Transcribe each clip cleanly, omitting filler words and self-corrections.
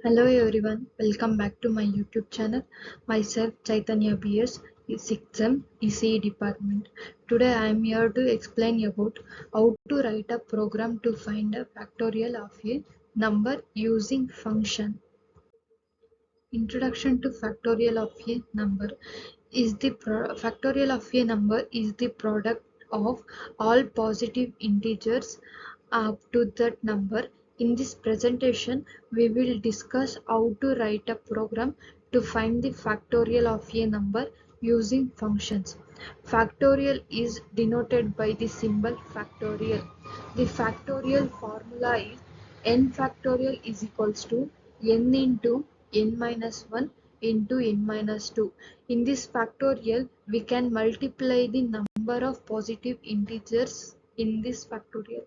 Hello everyone, welcome back to my YouTube channel. Myself Chaitanya BS, 6th ECE department. Today I am here to explain about how to write a program to find a factorial of a number using function. Introduction to factorial of a number is the factorial of a number is the product of all positive integers up to that number. In this presentation, we will discuss how to write a program to find the factorial of a number using functions. Factorial is denoted by the symbol factorial. The factorial formula is n factorial is equals to n into n minus 1 into n minus 2. In this factorial, we can multiply the number of positive integers in this factorial.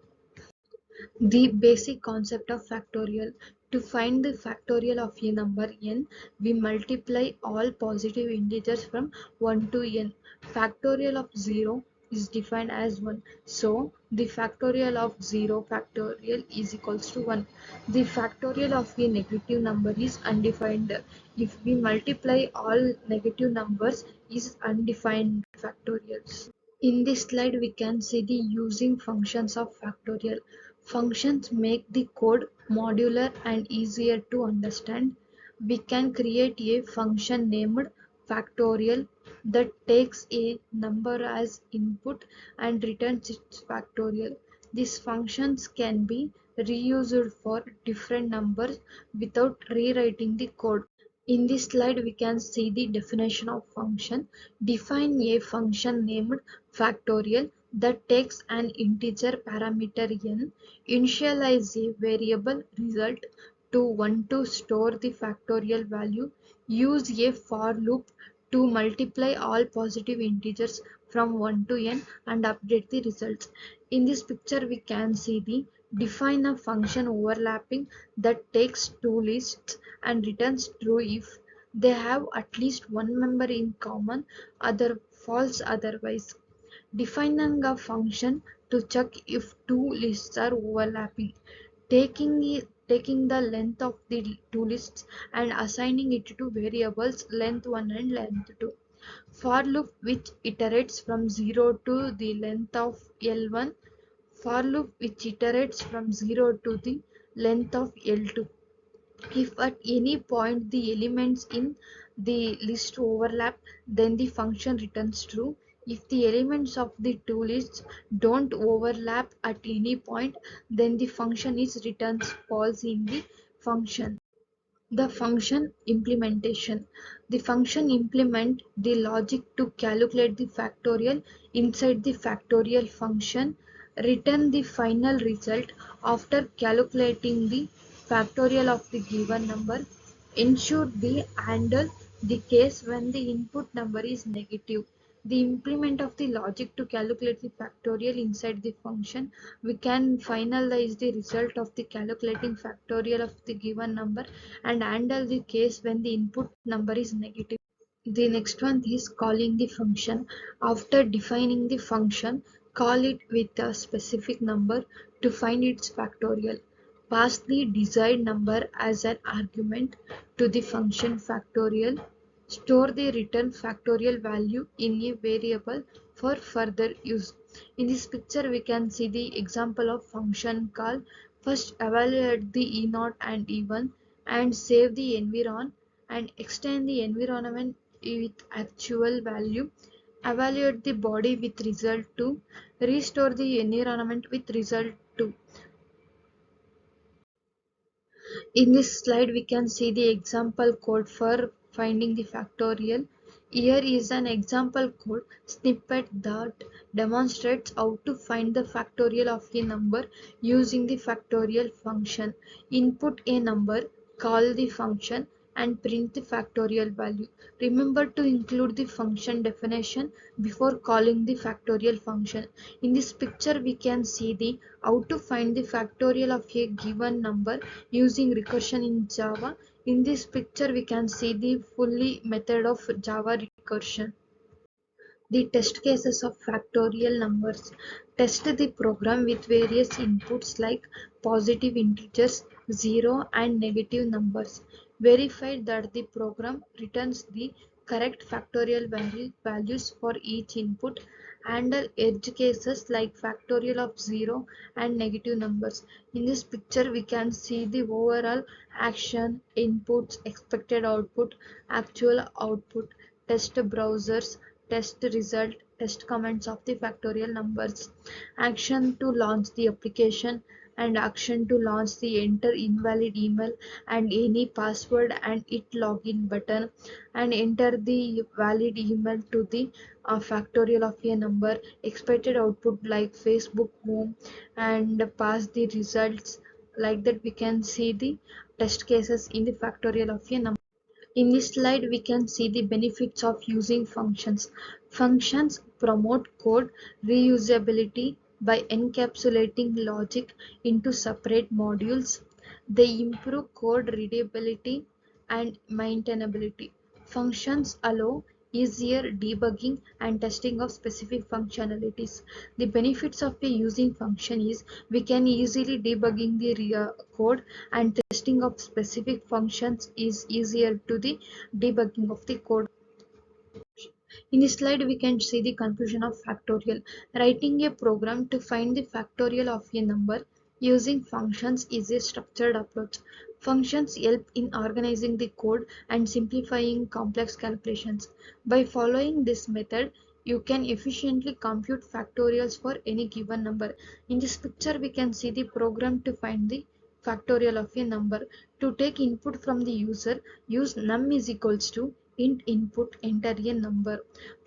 The basic concept of factorial. To find the factorial of a number n, we multiply all positive integers from 1 to n. Factorial of 0 is defined as 1. So, the factorial of 0 factorial is equals to 1. The factorial of a negative number is undefined. If we multiply all negative numbers is undefined factorials. In this slide, we can see the using functions of factorial. Functions make the code modular and easier to understand. We can create a function named factorial that takes a number as input and returns its factorial. These functions can be reused for different numbers without rewriting the code. In this slide, we can see the definition of function. Define a function named factorial that takes an integer parameter n, initialize a variable result to 1 to store the factorial value, use a for loop to multiply all positive integers from 1 to n and update the results. In this picture, we can see the define a function overlapping that takes two lists and returns true if they have at least one member in common, other false otherwise. Defining a function to check if two lists are overlapping. Taking the length of the two lists and assigning it to variables length 1 and length 2. For loop which iterates from 0 to the length of L1. For loop which iterates from 0 to the length of L2. If at any point the elements in the list overlap, then the function returns true. If the elements of the two lists don't overlap at any point, then the function is returns false in the function. The function implementation. The function implement the logic to calculate the factorial inside the factorial function, return the final result after calculating the factorial of the given number, ensure the handle the case when the input number is negative. The implement of the logic to calculate the factorial inside the function, we can finalize the result of the calculating factorial of the given number and handle the case when the input number is negative. The next one is calling the function. After defining the function, call it with a specific number to find its factorial. Pass the desired number as an argument to the function factorial. Store the return factorial value in a variable for further use. In this picture, we can see the example of function call. First, evaluate the E0 and E1 and save the environment and extend the environment with actual value. Evaluate the body with result 2. Restore the environment with result 2. In this slide, we can see the example code for finding the factorial. Here is an example code snippet that demonstrates how to find the factorial of a number using the factorial function. Input a number, call the function, and print the factorial value. Remember to include the function definition before calling the factorial function. In this picture, we can see the how to find the factorial of a given number using recursion in Java. In this picture, we can see the fully method of Java recursion. The test cases of factorial numbers. Test the program with various inputs like positive integers, 0 and negative numbers. Verify that the program returns the correct factorial values for each input. Handle edge cases like factorial of 0 and negative numbers. In this picture, we can see the overall action, inputs, expected output, actual output, test browsers, test result, test comments of the factorial numbers, action to launch the application, and action to launch the enter invalid email and any password and it login button, and enter the valid email to the factorial of a number, expected output like Facebook home, and pass the results. Like that we can see the test cases in the factorial of a number. In this slide, we can see the benefits of using functions. Functions promote code reusability by encapsulating logic into separate modules. They improve code readability and maintainability. Functions allow easier debugging and testing of specific functionalities. The benefits of a using function is we can easily debugging the code, and testing of specific functions is easier to the debugging of the code. In this slide, we can see the conclusion of factorial. Writing a program to find the factorial of a number using functions is a structured approach. Functions help in organizing the code and simplifying complex calculations. By following this method, you can efficiently compute factorials for any given number. In this picture, we can see the program to find the factorial of a number. To take input from the user, use num is equals to int input, enter a number.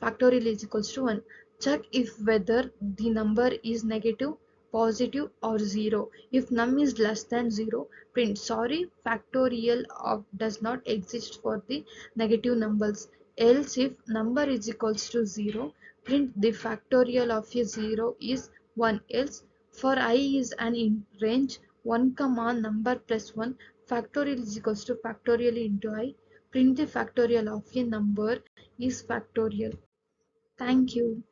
Factorial is equals to 1. Check if whether the number is negative, positive or 0. If num is less than 0, print sorry factorial of does not exist for the negative numbers. Else if number is equals to 0, print the factorial of a 0 is 1. Else for I is an in range 1 comma number plus 1, factorial is equals to factorial into I. Print the factorial of a number is factorial. Thank you.